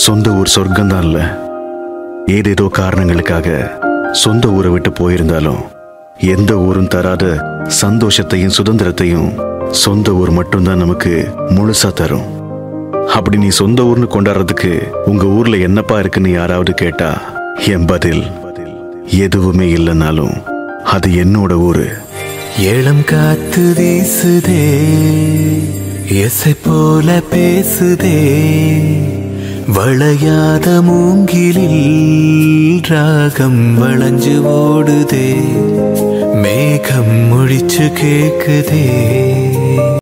சொந்த ஊர் சொர்க்கம்தான் இல்ல. ஏதேதோ காரணங்களுக்காக சொந்த ஊரை விட்டு போயிருந்தாலும் எந்த ஊரும் தராத சந்தோஷத்தையும் சுதந்திரத்தையும் சொந்த ஊர் மட்டும்தான் நமக்கு முழுசா தரும். அப்படி நீ சொந்த ஊர்னு கொண்டாடுறதுக்கு உங்க ஊர்ல என்னப்பா இருக்குன்னு யாராவது கேட்டா என் பதில் எதுவுமே இல்லைனாலும் அது என்னோட ஊரு. ஏளம் காத்து வீசுதே, எசை போல பேசுதே, வளையாத மூங்கிலில் ராகம் வளைஞ்சு ஓடுதே, மேகம் முடிச்சு கேக்குதே.